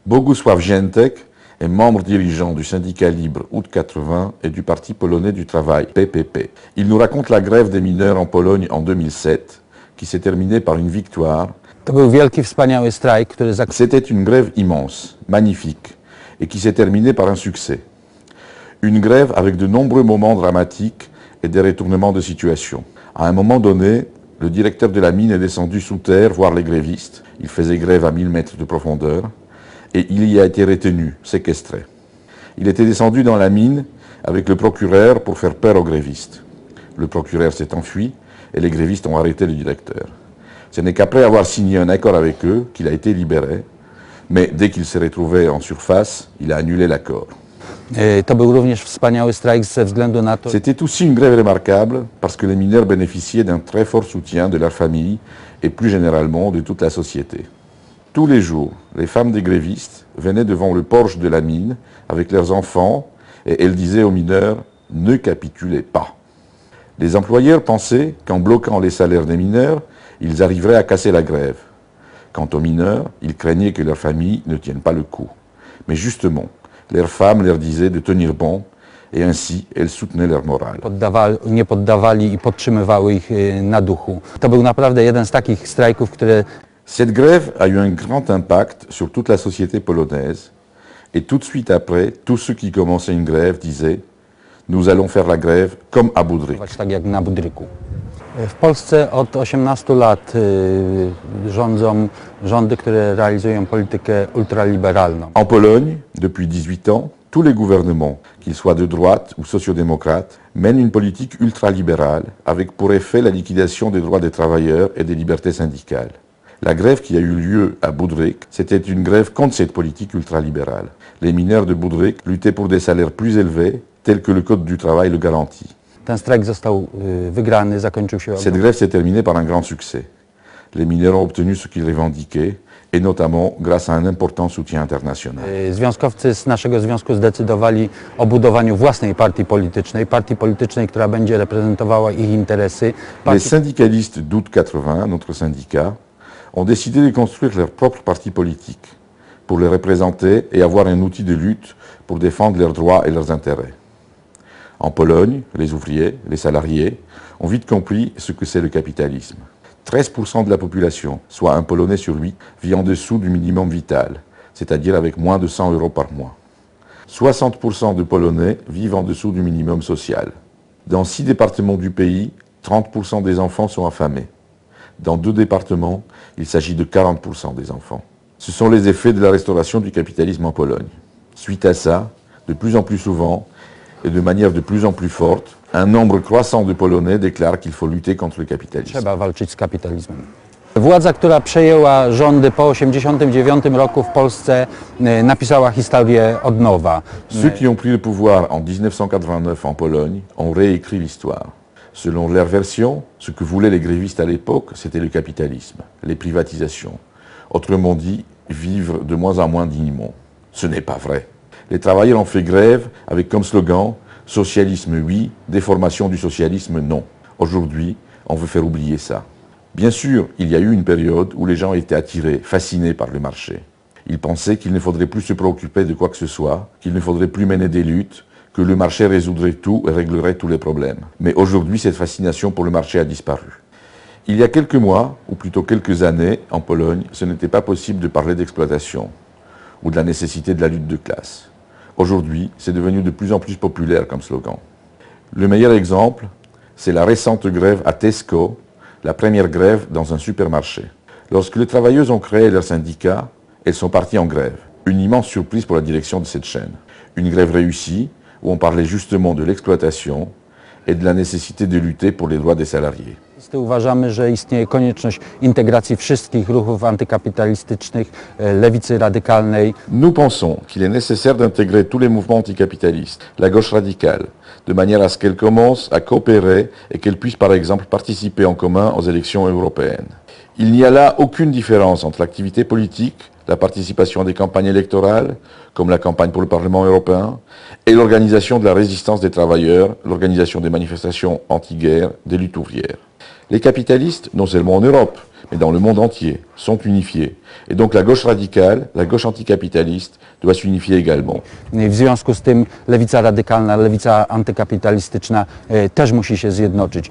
Bogusław Ziętek est membre dirigeant du syndicat libre Août 80 et du Parti polonais du travail, PPP. Il nous raconte la grève des mineurs en Pologne en 2007, qui s'est terminée par une victoire. C'était une grève immense, magnifique, et qui s'est terminée par un succès. Une grève avec de nombreux moments dramatiques et des retournements de situation. À un moment donné, le directeur de la mine est descendu sous terre voir les grévistes. Il faisait grève à 1000 mètres de profondeur et il y a été retenu, séquestré. Il était descendu dans la mine avec le procureur pour faire peur aux grévistes. Le procureur s'est enfui et les grévistes ont arrêté le directeur. Ce n'est qu'après avoir signé un accord avec eux qu'il a été libéré, mais dès qu'il s'est retrouvé en surface, il a annulé l'accord. C'était aussi une grève remarquable parce que les mineurs bénéficiaient d'un très fort soutien de leur famille et plus généralement de toute la société. Tous les jours, les femmes des grévistes venaient devant le porche de la mine avec leurs enfants et elles disaient aux mineurs « ne capitulez pas ». Les employeurs pensaient qu'en bloquant les salaires des mineurs, ils arriveraient à casser la grève. Quant aux mineurs, ils craignaient que leurs familles ne tiennent pas le coup. Mais justement, leurs femmes leur disaient de tenir bon et ainsi elles soutenaient leur morale. Cette grève a eu un grand impact sur toute la société polonaise et tout de suite après, tous ceux qui commençaient une grève disaient « nous allons faire la grève comme à Budryk ». W Polsce od 18 lat rządzą rządy, które realizują politykę ultraliberalną. En Pologne, depuis 18 ans, tous les gouvernements, qu'ils soient de droite ou sociodémocrates, mènent une politique ultralibérale avec pour effet la liquidation des droits des travailleurs et des libertés syndicales. La grève qui a eu lieu à Budryk, c'était une grève contre cette politique ultralibérale. Les mineurs de Budryk luttaient pour des salaires plus élevés, tels que le Code du travail le garantit. Cette grève s'est terminée par un grand succès. Les mineurs ont obtenu ce qu'ils revendiquaient, et notamment grâce à un important soutien international. Związkowcy z naszego związku zdecydowali o budowaniu własnej partii politycznej, która będzie reprezentowała ich interesy. Les syndicalistes d'Août 80, notre syndicat, ont décidé de construire leur propre parti politique pour les représenter et avoir un outil de lutte pour défendre leurs droits et leurs intérêts. En Pologne, les ouvriers, les salariés, ont vite compris ce que c'est le capitalisme. 13% de la population, soit un Polonais sur 8, vit en dessous du minimum vital, c'est-à-dire avec moins de 100 € par mois. 60% de Polonais vivent en dessous du minimum social. Dans 6 départements du pays, 30% des enfants sont affamés. Dans 2 départements, il s'agit de 40% des enfants. Ce sont les effets de la restauration du capitalisme en Pologne. Suite à ça, de plus en plus souvent, et de manière de plus en plus forte, un nombre croissant de Polonais déclarent qu'il faut lutter contre le capitalisme. Trzeba walczyć z kapitalizmem. Władza, która przejęła rządy po 1989 roku w Polsce, napisała historię od nowa. Ceux qui ont pris le pouvoir en 1989 en Pologne ont réécrit l'histoire. Selon leur version, ce que voulaient les grévistes à l'époque, c'était le capitalisme, les privatisations. Autrement dit, vivre de moins en moins dignement. Ce n'est pas vrai. Les travailleurs ont fait grève avec comme slogan « Socialisme oui, déformation du socialisme non ». Aujourd'hui, on veut faire oublier ça. Bien sûr, il y a eu une période où les gens étaient attirés, fascinés par le marché. Ils pensaient qu'il ne faudrait plus se préoccuper de quoi que ce soit, qu'il ne faudrait plus mener des luttes, que le marché résoudrait tout et réglerait tous les problèmes. Mais aujourd'hui, cette fascination pour le marché a disparu. Il y a quelques mois, ou plutôt quelques années, en Pologne, ce n'était pas possible de parler d'exploitation ou de la nécessité de la lutte de classe. Aujourd'hui, c'est devenu de plus en plus populaire comme slogan. Le meilleur exemple, c'est la récente grève à Tesco, la première grève dans un supermarché. Lorsque les travailleuses ont créé leur syndicat, elles sont parties en grève. Une immense surprise pour la direction de cette chaîne. Une grève réussie, où on parlait justement de l'exploitation et de la nécessité de lutter pour les droits des salariés. Uważamy, że istnieje konieczność integracji wszystkich ruchów antykapitalistycznych, lewicy radykalnej. Nous pensons qu'il est nécessaire d'intégrer tous les mouvements anticapitalistes, la gauche radicale, de manière à ce qu'elle commence à coopérer et qu'elle puisse par exemple participer en commun aux élections européennes. Il n'y a là aucune différence entre l'activité politique, la participation à des campagnes électorales, comme la campagne pour le Parlement européen, et l'organisation de la résistance des travailleurs, l'organisation des manifestations anti-guerre, des luttes ouvrières. Les capitalistes, non seulement en Europe, mais dans le monde entier, sont unifiés. Et donc la gauche radicale, la gauche anticapitaliste doit s'unifier également. W związku z tym lewica radykalna, lewica antykapitalistyczna też musi się zjednoczyć.